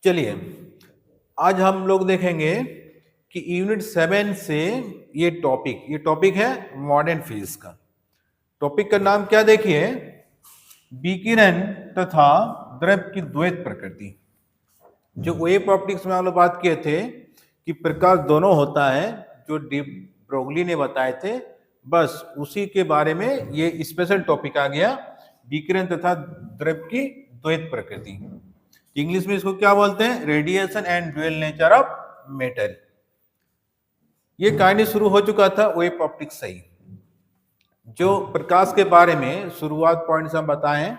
चलिए, आज हम लोग देखेंगे कि यूनिट 7 से ये टॉपिक है मॉडर्न फिजिक्स का। टॉपिक का नाम क्या देखिए, विकिरण तथा द्रव की द्वैत प्रकृति। जो वेव ऑप्टिक्स में हम लोग बात किए थे कि प्रकाश दोनों होता है, जो डी ब्रोगली ने बताए थे, बस उसी के बारे में ये स्पेशल टॉपिक आ गया, विकिरण तथा द्रव की द्वैत प्रकृति। इंग्लिश में इसको क्या बोलते हैं, radiation and dual nature of matter. ये कहानी शुरू हो चुका था वेव ऑप्टिक्स से ही। जो प्रकाश के बारे में शुरुआत पॉइंट्स हम बताएं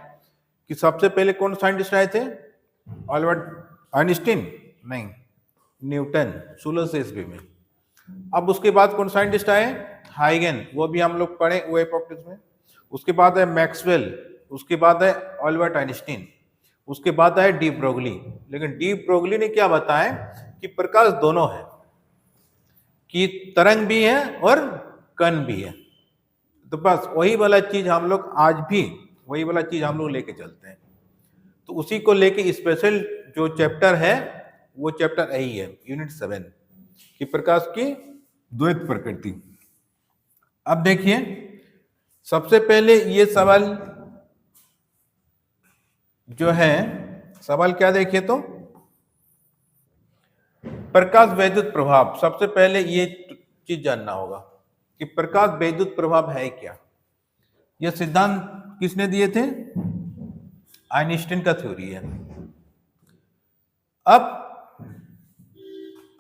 कि सबसे पहले कौन साइंटिस्ट आए थे, अल्बर्ट आइंस्टीन नहीं, न्यूटन 1600 ईस्वी में। अब उसके बाद कौन साइंटिस्ट आए, हाइगन, वो भी हम लोग पढ़े वेव ऑप्टिक्स में। उसके बाद है मैक्सवेल, उसके बाद है अल्बर्ट आइंस्टीन, उसके बाद आए डी ब्रोगली। लेकिन डी ब्रोगली ने क्या बताया कि प्रकाश दोनों है, कि तरंग भी है और कण भी है। तो बस वही वाला चीज हम लोग आज भी वही वाला चीज हम लोग लेके चलते हैं। तो उसी को लेके स्पेशल जो चैप्टर है वो चैप्टर यही है, यूनिट 7 कि प्रकाश की द्वैत प्रकृति। अब देखिए, सबसे पहले ये सवाल जो है, सवाल क्या देखिए तो, प्रकाश वैद्युत प्रभाव। सबसे पहले ये चीज जानना होगा कि प्रकाश वैद्युत प्रभाव है क्या। यह सिद्धांत किसने दिए थे, आइंस्टीन का थ्योरी है। अब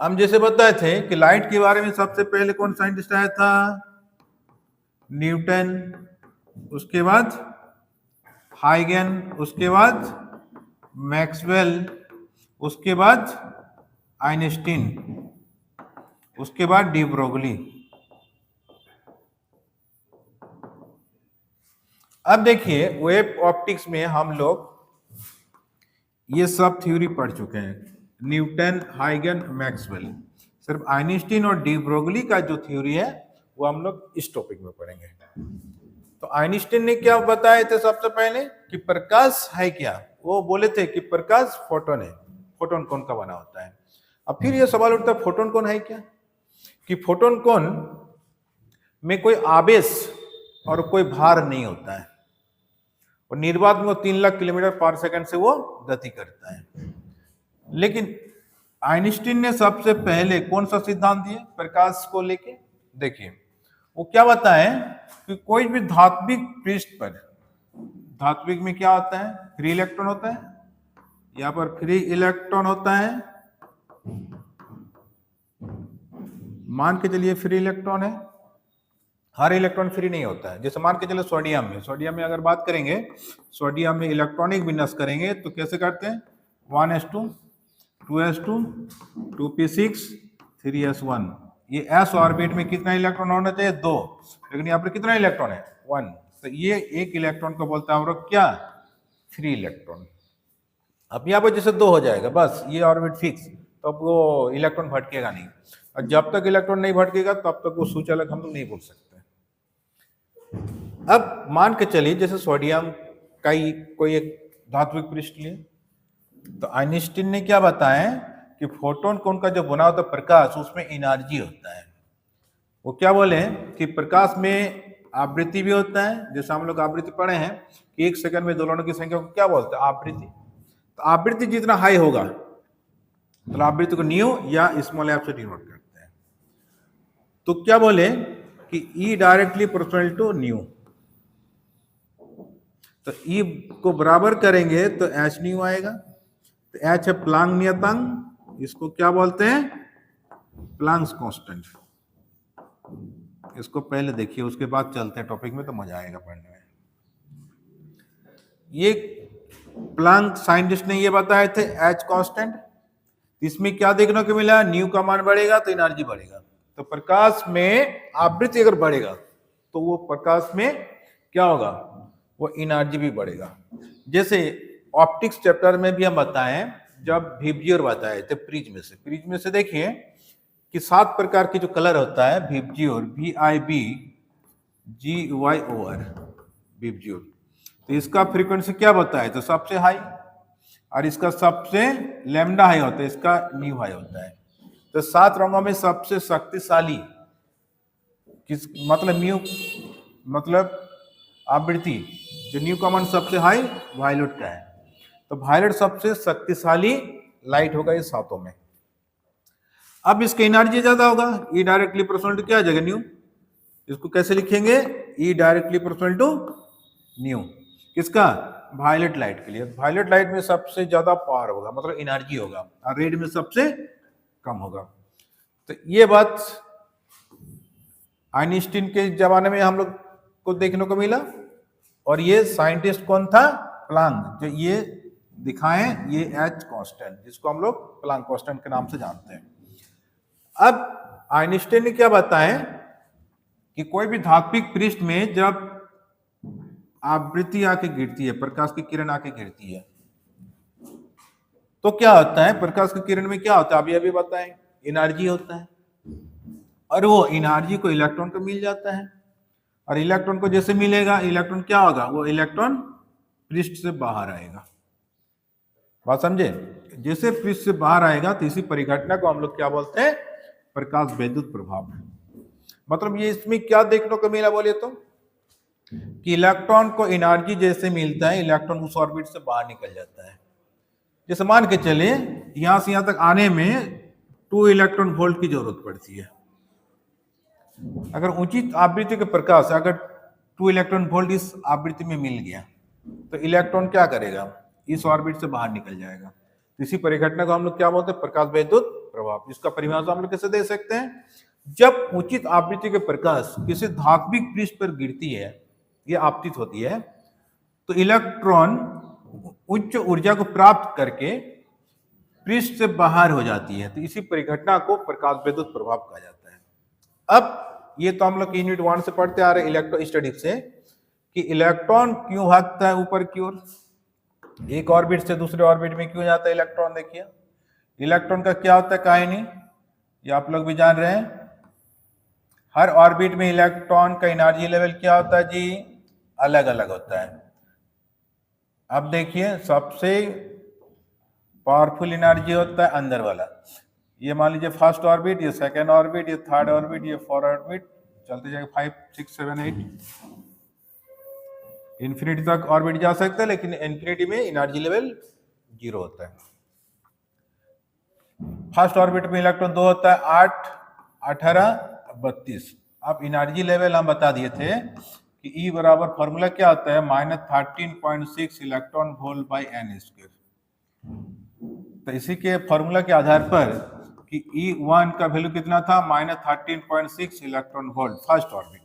हम जैसे बताए थे कि लाइट के बारे में सबसे पहले कौन साइंटिस्ट आया था, न्यूटन, उसके बाद हाइगन, उसके बाद मैक्सवेल, उसके बाद आइंस्टीन, उसके बाद डी ब्रोगली। अब देखिए, वेव ऑप्टिक्स में हम लोग ये सब थ्योरी पढ़ चुके हैं, न्यूटन, हाइगन, मैक्सवेल। सिर्फ आइंस्टीन और डी ब्रोगली का जो थ्योरी है वो हम लोग इस टॉपिक में पढ़ेंगे। तो आइंस्टीन ने क्या बताए थे सबसे पहले कि प्रकाश है क्या। वो बोले थे कि प्रकाश फोटोन है, फोटोन कौन का बना होता है। अब फिर ये सवाल उठता है, फोटोन कौन है क्या, कि फोटोन कौन में कोई आवेश और कोई भार नहीं होता है, और निर्वात में वो 3 लाख किलोमीटर पर सेकंड से वो गति करता है। लेकिन आइंस्टीन ने सबसे पहले कौन सा सिद्धांत दिया प्रकाश को लेके, देखिए वो क्या बताए कि कोई भी धात्विक पृष्ठ पर, धात्विक में क्या होता है, फ्री इलेक्ट्रॉन होता है, यहां पर फ्री इलेक्ट्रॉन होता है, मान के चलिए फ्री इलेक्ट्रॉन है। हर इलेक्ट्रॉन फ्री नहीं होता है। जैसे मान के चले सोडियम में अगर बात करेंगे, सोडियम में इलेक्ट्रॉनिक विन्यास करेंगे तो कैसे करते हैं, 1s2 2s2 2p6 3s1। ये s ऑर्बिट में कितना इलेक्ट्रॉन होना चाहिए, 2, लेकिन यहाँ पर कितना इलेक्ट्रॉन है, 1। तो ये एक इलेक्ट्रॉन को बोलता है हम लोग क्या, फ्री इलेक्ट्रॉन। अब यहाँ पर जैसे 2 हो जाएगा, बस ये ऑर्बिट फिक्स, तो अब वो इलेक्ट्रॉन भटकेगा नहीं। और जब तक इलेक्ट्रॉन नहीं भटकेगा तब तक वो सूचालक हम लोग नहीं बोल सकते। अब मान के चलिए जैसे सोडियम का ही कोई एक धात्विक पृष्ठ लिए, तो आइंस्टीन ने क्या बताया कि फोटोन कौन का जो बना होता है प्रकाश, उसमें एनर्जी होता है। वो क्या बोले कि प्रकाश में आवृत्ति भी होता है, जैसे हम लोग आवृत्ति पढ़े हैं कि 1 सेकंड में दोलनों की संख्या को क्या बोलते हैं, आवृत्ति। तो आवृत्ति जितना हाई होगा तो आवृत्ति को न्यू या स्मॉल एफ से डिनोट करते हैं। तो क्या बोले कि E directly proportional to nu, तो E को बराबर करेंगे तो एच न्यू आएगा। तो एच है प्लांक नियतांक, इसको क्या बोलते हैं, प्लांक्स कांस्टेंट। इसको पहले देखिए, उसके बाद चलते हैं टॉपिक में, तो मजा आएगा पढ़ने में। ये प्लांक साइंटिस्ट ने ये बताए थे एच कांस्टेंट। इसमें क्या देखने को मिला, न्यू का मान बढ़ेगा तो एनर्जी बढ़ेगा। तो प्रकाश में आवृत्ति अगर बढ़ेगा तो वो प्रकाश में क्या होगा, वो एनर्जी भी बढ़ेगा। जैसे ऑप्टिक्स चैप्टर में भी हम बताएं, जब विबज्योर बताए थे प्रिज्म में से देखिए कि 7 प्रकार की जो कलर होता है विबज्योर, VIBGYOR, विबज्योर। तो इसका फ्रीक्वेंसी क्या बताए, तो सबसे हाई। और इसका सबसे लैम्डा हाई होता है, इसका न्यू हाई होता है। तो 7 रंगों में सबसे शक्तिशाली किस मतलब म्यू मतलब आवृत्ति जो न्यू कॉमन सबसे हाई वायलेट का है। तो वायलेट सबसे शक्तिशाली लाइट होगा ये सातों में। अब इसका एनर्जी ज्यादा होगा, ई डायरेक्टली प्रोपोर्शनल टू क्या आ जाएगा न्यू। इसको कैसे लिखेंगे, E directly proportional to nu. किसका, वायलेट लाइट के लिए। वायलेट लाइट में सबसे ज्यादा पावर होगा मतलब एनर्जी होगा, और रेड में सबसे कम होगा। तो ये बात आइंस्टीन के जमाने में हम लोग को देखने को मिला। और ये साइंटिस्ट कौन था, प्लांक, जो ये दिखाएं ये एच कांस्टेंट, जिसको हम लोग प्लांक कांस्टेंट के नाम से जानते हैं। अब आइंस्टीन ने क्या बताया कि कोई भी धात्विक पृष्ठ में जब आवृत्ति आके गिरती है, प्रकाश की किरण आके गिरती है, तो क्या होता है, प्रकाश की किरण में क्या होता है, अभी अभी बताएं, एनर्जी होता है। और वो एनर्जी को इलेक्ट्रॉन को मिल जाता है, और इलेक्ट्रॉन को जैसे मिलेगा, इलेक्ट्रॉन क्या होगा, वो इलेक्ट्रॉन पृष्ठ से बाहर आएगा। बात समझे, जैसे पृष्ठ से बाहर आएगा तो इसी परिघटना को हम लोग क्या बोलते हैं, प्रकाश वैद्युत प्रभाव। मतलब ये इसमें क्या देखने को मिला बोले तो, कि इलेक्ट्रॉन को एनर्जी जैसे मिलता है, इलेक्ट्रॉन उस ऑर्बिट से बाहर निकल जाता है। जैसे मान के चले यहां से यहां तक आने में 2 इलेक्ट्रॉन वोल्ट की जरूरत पड़ती है। अगर उचित आवृत्ति के प्रकाश से अगर 2 इलेक्ट्रॉन वोल्ट इस आवृत्ति में मिल गया तो इलेक्ट्रॉन क्या करेगा, इस ऑर्बिट से बाहर निकल जाएगा। तो इसी परिघटना को हम लोग क्या बोलते हैं, प्रकाश वैद्युत प्रभाव। इसका परिभाषा हम लोग कैसे दे सकते हैं, जब उचित आवृत्ति के प्रकाश किसी धात्विक पृष्ठ पर गिरती है, यह आपतित होती है, तो इलेक्ट्रॉन उच्च ऊर्जा को प्राप्त करके पृष्ठ से बाहर हो जाती है। तो इसी परिघटना को प्रकाश वैद्युत प्रभाव कहा जाता है। अब ये तो हम लोग यूनिट 1 से पढ़ते आ रहे इलेक्ट्रोस्टैटिक्स से, कि इलेक्ट्रॉन क्यों भागता है ऊपर की ओर, एक ऑर्बिट से दूसरे ऑर्बिट में क्यों जाता है इलेक्ट्रॉन। देखिए इलेक्ट्रॉन का क्या होता है कहानी, ये आप लोग भी जान रहे हैं। हर ऑर्बिट में इलेक्ट्रॉन का एनर्जी लेवल क्या होता है जी, अलग अलग होता है। अब देखिए सबसे पावरफुल एनर्जी होता है अंदर वाला। ये मान लीजिए फर्स्ट ऑर्बिट, ये सेकंड ऑर्बिट, ये थर्ड ऑर्बिट, ये फोर्थ ऑर्बिट, चलते जाएगा 5 6 7 8 इन्फिनिटी तक ऑर्बिट जा सकता है, लेकिन इन्फिनिटी में एनर्जी लेवल 0 होता है। फर्स्ट ऑर्बिट में इलेक्ट्रॉन 2 होता है, 8 18 32। अब एनर्जी लेवल हम बता दिए थे कि E बराबर फॉर्मूला क्या होता है, -13.6 electron volt by n square. तो इसी के फॉर्मूला के आधार पर कि E1 का वैल्यू कितना था, -13.6 electron volt first orbit.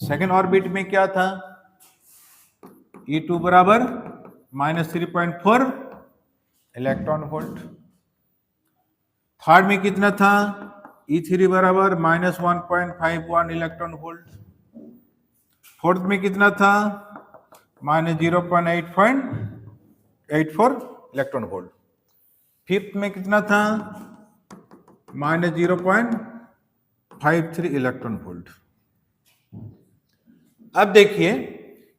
Second orbit में क्या था, E2 बराबर -3.4 इलेक्ट्रॉन वोल्ट। थर्ड में कितना था, E3 बराबर -1.51 इलेक्ट्रॉन वोल्ट। फोर्थ में कितना था, -0.84 इलेक्ट्रॉन वोल्ट। फिफ्थ में कितना था, -0.53 इलेक्ट्रॉन वोल्ट। अब देखिए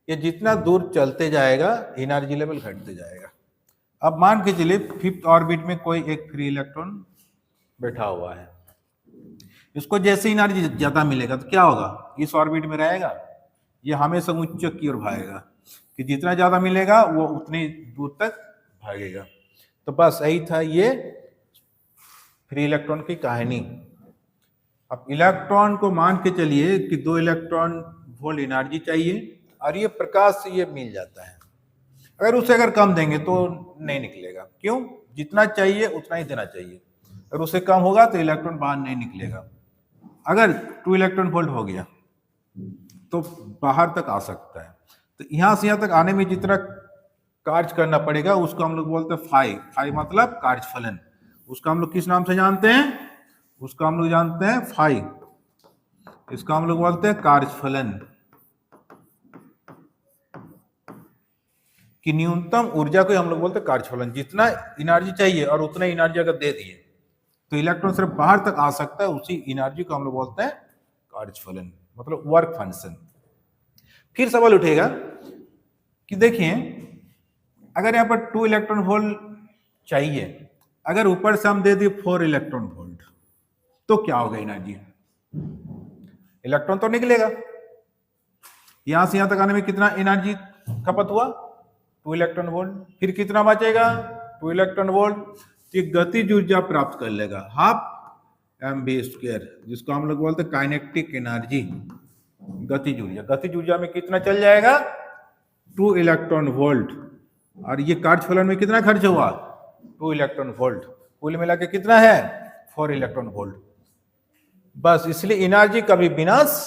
ये जितना दूर चलते जाएगा एनर्जी लेवल घटते जाएगा। अब मान के चलिए फिफ्थ ऑर्बिट में कोई एक फ्री इलेक्ट्रॉन बैठा हुआ है, इसको जैसे एनर्जी ज्यादा मिलेगा तो क्या होगा, इस ऑर्बिट में रहेगा, ये हमेशा उच्च की ओर भागेगा, कि जितना ज्यादा मिलेगा वो उतनी दूर तक भागेगा। तो बस यही था ये फ्री इलेक्ट्रॉन की कहानी। अब इलेक्ट्रॉन को मान के चलिए कि 2 इलेक्ट्रॉन वोल्ट एनर्जी चाहिए, और ये प्रकाश से ये मिल जाता है। अगर उसे अगर कम देंगे तो नहीं निकलेगा, क्यों, जितना चाहिए उतना ही देना चाहिए। अगर उससे कम होगा तो इलेक्ट्रॉन बाहर नहीं निकलेगा। अगर 2 इलेक्ट्रॉन वोल्ट हो गया तो बाहर तक आ सकता है। तो यहां से यहां तक आने में जितना कार्य करना पड़ेगा उसको हम लोग बोलते हैं फाई। फाई मतलब कार्यफलन। उसका हम लोग किस नाम से जानते हैं, उसका हम लोग जानते हैं फाई। इसका हम लोग बोलते हैं कार्यफलन। कि न्यूनतम ऊर्जा को हम लोग बोलते हैं कार्यफलन। जितना एनर्जी चाहिए और उतना एनर्जी अगर दे दिए तो इलेक्ट्रॉन सिर्फ बाहर तक आ सकता है, उसी एनर्जी को हम लोग बोलते हैं कार्यफलन, मतलब वर्क फंक्शन। फिर सवाल उठेगा कि देखिए अगर यहाँ पर 2 इलेक्ट्रॉन वोल्ट चाहिए, अगर ऊपर से हम दे दिए 4 इलेक्ट्रॉन वोल्ट, तो क्या होगा एनर्जी? इलेक्ट्रॉन तो निकलेगा। यहां से यहां तक आने में कितना एनर्जी खपत हुआ? 2 इलेक्ट्रॉन वोल्ट। फिर कितना बचेगा? 2 इलेक्ट्रॉन वोल्ट। तो गतिज ऊर्जा प्राप्त कर लेगा हाफ mv², जिसको हम लोग बोलते हैं काइनेटिक एनर्जी, गतिज ऊर्जा। गतिज ऊर्जा में कितना चल जाएगा? 2 इलेक्ट्रॉन वोल्ट। और ये कार्यफलन में कितना खर्च हुआ? 2 इलेक्ट्रॉन वोल्ट। कुल मिला के कितना है? 4 इलेक्ट्रॉन वोल्ट। बस इसलिए एनर्जी कभी विनाश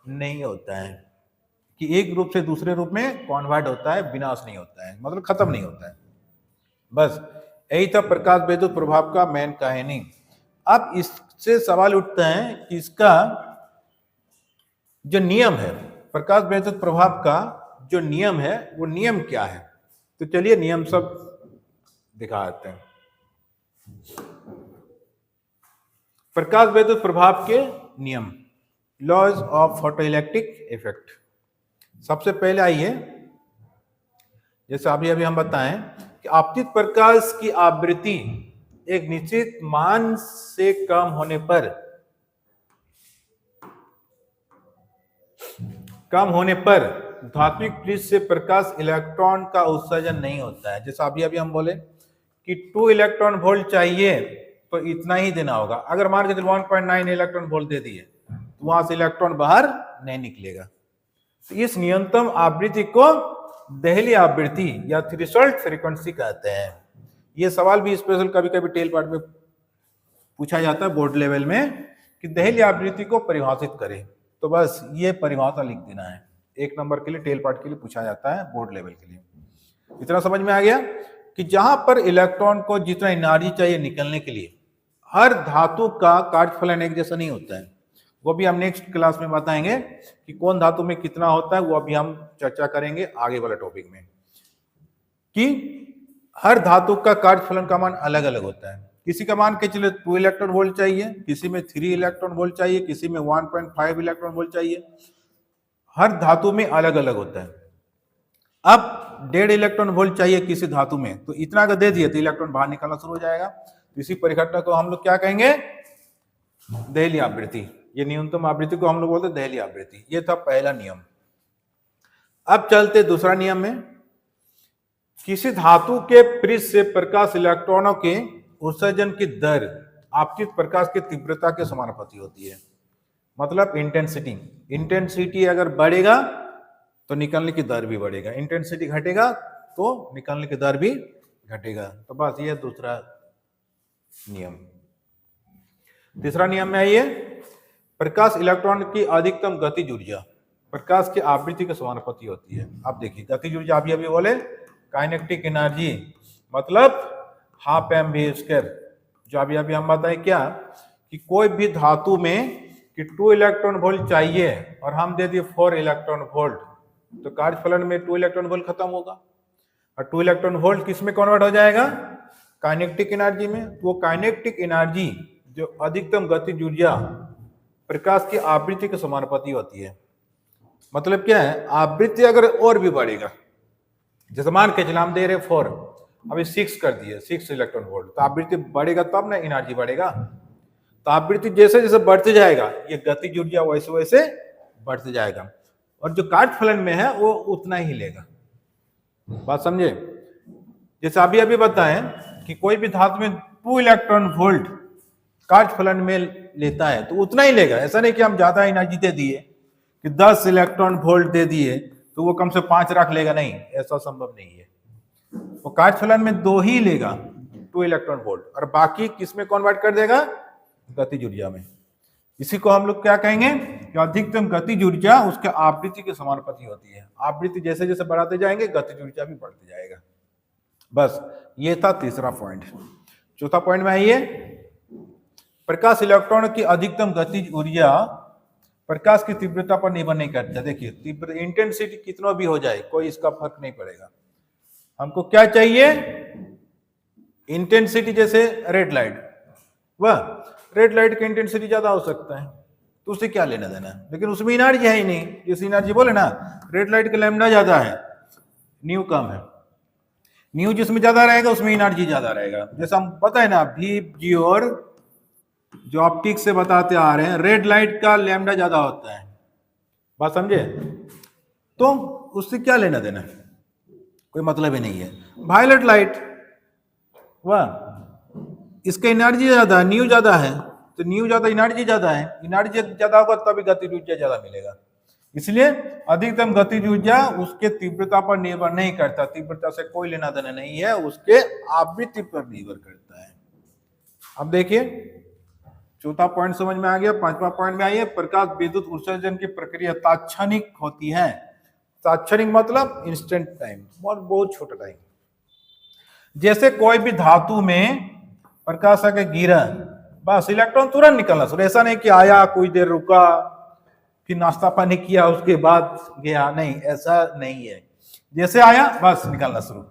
नहीं होता है, कि एक रूप से दूसरे रूप में कन्वर्ट होता है, विनाश नहीं होता है, मतलब खत्म नहीं होता है। बस यही था प्रकाश विद्युत प्रभाव का मेन कहानी। अब इससे सवाल उठता है कि इसका जो नियम है, प्रकाश विद्युत प्रभाव का जो नियम है, वो नियम क्या है? तो चलिए नियम सब दिखाते हैं। प्रकाश विद्युत प्रभाव के नियम, लॉज ऑफ फोटोइलेक्ट्रिक इफेक्ट। सबसे पहले आइए, जैसे अभी हम बताएं कि आपतित प्रकाश की आवृत्ति एक निश्चित मान से कम होने पर धात्विक पृष्ठ से प्रकाश इलेक्ट्रॉन का उत्सर्जन नहीं होता है। जैसे अभी हम बोले कि 2 इलेक्ट्रॉन वोल्ट चाहिए तो इतना ही देना होगा। अगर मान के 1.9 इलेक्ट्रॉन वोल्ट दे दिए तो वहां से इलेक्ट्रॉन बाहर नहीं निकलेगा। तो इस न्यूनतम आवृत्ति को देहली आवृत्ति या थ्रेशोल्ड फ्रीक्वेंसी कहते हैं। यह सवाल भी स्पेशल कभी कभी टेल पार्ट में पूछा जाता है बोर्ड लेवल में कि देहली आवृत्ति को परिभाषित करें। तो बस ये परिभाषा लिख देना है, 1 नंबर के लिए टेल पार्ट के लिए पूछा जाता है बोर्ड लेवल के लिए। इतना समझ में आ गया कि जहां पर इलेक्ट्रॉन को जितना एनर्जी चाहिए निकलने के लिए, हर धातु का कार्यफलन एक जैसा नहीं होता है। वो भी हम नेक्स्ट क्लास में बताएंगे कि कौन धातु में कितना होता है, वो अभी हम चर्चा करेंगे आगे वाले टॉपिक में, कि हर धातु का कार्यफलन का मान अलग अलग होता है। किसी का मान के चले 2 इलेक्ट्रॉन वोल्ट चाहिए, किसी में 3 इलेक्ट्रॉन वोल्ट चाहिए, किसी में 1.5 इलेक्ट्रॉन वोल्ट चाहिए। हर धातु में अलग अलग होता है। अब 1.5 इलेक्ट्रॉन वोल्ट चाहिए किसी धातु में, तो इतना अगर दे दिए तो इलेक्ट्रॉन बाहर निकलना शुरू हो जाएगा। तो इसी परिघटना को हम लोग क्या कहेंगे? देहली आवृत्ति। ये न्यूनतम आवृत्ति को हम लोग बोलते हैं देहली आवृत्ति। ये था पहला नियम। अब चलते दूसरा नियम में। किसी धातु के पृष्ठ से प्रकाश इलेक्ट्रॉनों के उत्सर्जन की दर आपतित प्रकाश की तीव्रता के समानुपाती होती है। मतलब इंटेंसिटी अगर बढ़ेगा तो निकलने की दर भी बढ़ेगा, इंटेंसिटी घटेगा तो निकलने की दर भी घटेगा। तो बस ये दूसरा नियम। तीसरा नियम में आइए, प्रकाश इलेक्ट्रॉन की अधिकतम गतिज ऊर्जा प्रकाश की आवृत्ति के समानुपाती होती है। आप देखिए गतिज ऊर्जा अभी बोले काइनेटिक एनर्जी, मतलब हाफ mv²। जो अभी हम बताएं क्या कि कोई भी धातु में कि 2 इलेक्ट्रॉन वोल्ट चाहिए और हम दे दिए 4 इलेक्ट्रॉन वोल्ट, तो कार्यफलन में 2 इलेक्ट्रॉन वोल्ट खत्म होगा और 2 इलेक्ट्रॉन वोल्ट किस में कन्वर्ट हो जाएगा? काइनेटिक एनर्जी में। वो काइनेटिक एनर्जी जो अधिकतम गतिज ऊर्जा प्रकाश की आवृत्ति के समानुपाती होती है। मतलब क्या है? आवृत्ति अगर और भी बढ़ेगा, जैसे मान के चला हम दे रहे 4, अभी 6 कर दिए, 6 इलेक्ट्रॉन वोल्ट, तो आवृत्ति बढ़ेगा तब ना एनर्जी बढ़ेगा। तो आवृत्ति जैसे जैसे बढ़ते जाएगा ये गतिज ऊर्जा वैसे वैसे बढ़ते जाएगा, और जो कार्यफलन में है वो उतना ही लेगा। बात समझे? जैसे अभी बताएं कि कोई भी धातु में 2 इलेक्ट्रॉन वोल्ट कार्यफलन में लेता है तो उतना ही लेगा। ऐसा नहीं कि हम ज्यादा एनर्जी दे दिए कि 10 इलेक्ट्रॉन वोल्ट दे दिए तो वो कम से 5 रख लेगा, नहीं, ऐसा संभव नहीं है। वो कार्यफलन में 2 ही लेगा, 2 इलेक्ट्रॉन वोल्ट, और बाकी किस में कन्वर्ट कर देगा? गतिज ऊर्जा में। इसी को हम लोग क्या कहेंगे कि अधिकतम गतिज ऊर्जा उसके आवृत्ति के समानुपाती होती है। आवृत्ति जैसे जैसे बढ़ाते जाएंगे गतिज ऊर्जा भी बढ़ते जाएगा। बस ये था तीसरा पॉइंट। चौथा पॉइंट में आइए, प्रकाश इलेक्ट्रॉन की अधिकतम गतिज ऊर्जा प्रकाश की तीव्रता पर निर्भर नहीं करता। देखिए तीव्र इंटेंसिटी कितना भी हो जाए कोई इसका फर्क नहीं पड़ेगा। हमको क्या चाहिए? इंटेंसिटी। जैसे रेड लाइट, वह रेड लाइट की इंटेंसिटी ज्यादा हो सकता है तो उससे क्या लेना देना, लेकिन उसमें एनर्जी है ही नहीं। जैसे एनर्जी बोले ना, रेड लाइट का लैम्डा ज्यादा है, न्यू कम है। न्यू जिसमें ज्यादा रहेगा उसमें एनर्जी ज्यादा रहेगा। जैसे हम पता है ना वी जी और जो ऑप्टिक्स से बताते आ रहे हैं, रेड लाइट का लैम्डा ज्यादा होता है, बात समझे? तो उससे क्या लेना देना, कोई मतलब ही नहीं है। वायलेट लाइट वाह इसका एनर्जी ज्यादा, न्यू ज्यादा है, तो न्यू ज्यादा एनर्जी ज्यादा है, एनर्जी ज्यादा होगा तभी गतिज ऊर्जा ज्यादा मिलेगा। इसलिए अधिकतम गतिज ऊर्जा उसके तीव्रता पर निर्भर नहीं करता, तीव्रता से कोई लेना देना नहीं है, उसके आवृत्ति पर निर्भर करता है। अब देखिए चौथा पॉइंट समझ में आ गया। पांचवा पॉइंट में आइए, प्रकाश विद्युत उत्सर्जन की प्रक्रिया तात्क्षणिक होती है। तात्क्षणिक मतलब इंस्टेंट टाइम, बहुत छोटा टाइम। जैसे कोई भी धातु में प्रकाश आके गिरा, बस इलेक्ट्रॉन तुरंत निकलना शुरू। ऐसा नहीं कि आया कुछ देर रुका फिर नाश्ता पानी किया उसके बाद गया, नहीं ऐसा नहीं है। जैसे आया बस निकलना शुरू।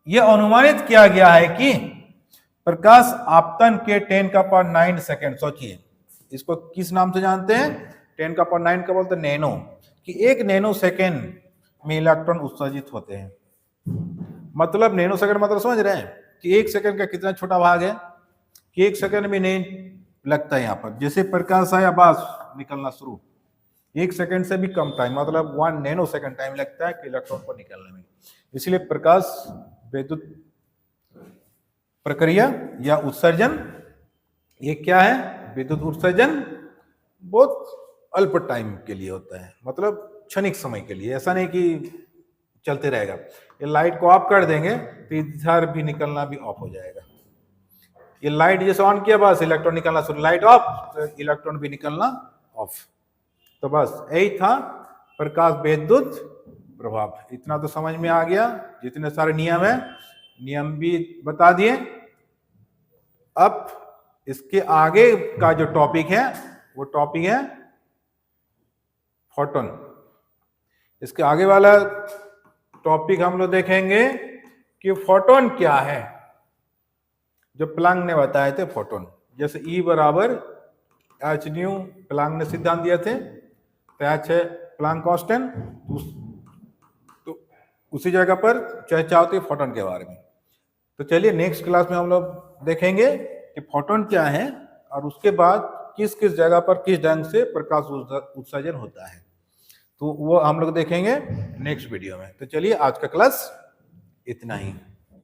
यह अनुमानित किया गया है कि प्रकाश आपतन के 10⁹ सेकेंड, सोचिए इसको किस नाम से जानते हैं, 10⁹ का बोलते नैनो, कि 1 नैनो सेकेंड में इलेक्ट्रॉन उत्सर्जित होते हैं। मतलब नैनो सेकंड मतलब समझ रहे हैं कि 1 सेकंड का कितना छोटा भाग है, कि 1 सेकंड भी नहीं लगता है। यहाँ पर जैसे प्रकाश आया बस निकलना शुरू, 1 सेकंड से भी कम टाइम, मतलब 1 नैनो सेकंड टाइम लगता है कि इलेक्ट्रॉन को निकलने में। इसलिए प्रकाश विद्युत प्रक्रिया या उत्सर्जन, ये क्या है, विद्युत उत्सर्जन बहुत अल्प टाइम के लिए होता है, मतलब क्षणिक समय के लिए। ऐसा नहीं कि चलते रहेगा। ये लाइट को ऑफ कर देंगे तो इधर भी निकलना भी ऑफ हो जाएगा। ये लाइट जैसे ऑन किया बस इलेक्ट्रॉन निकलना शुरू, लाइट ऑफ तो इलेक्ट्रॉन भी निकलना ऑफ। तो बस यही था प्रकाश विद्युत प्रभाव। इतना तो समझ में आ गया, जितने सारे नियम है नियम भी बता दिए। अब इसके आगे का जो टॉपिक है वो टॉपिक है फोटोन। इसके आगे वाला टॉपिक हम लोग देखेंगे कि फोटोन क्या है, जो प्लांक ने बताए थे फोटोन। जैसे E बराबर एच न्यू प्लांक ने सिद्धांत दिए थे, तो एच है प्लांक कांस्टेंट, तो उसी जगह पर चर्चा होती है फोटोन के बारे में। तो चलिए नेक्स्ट क्लास में हम लोग देखेंगे कि फोटोन क्या है और उसके बाद किस किस जगह पर किस ढंग से प्रकाश उत्सर्जन होता है, तो वो हम लोग देखेंगे नेक्स्ट वीडियो में। तो चलिए आज का क्लास इतना ही।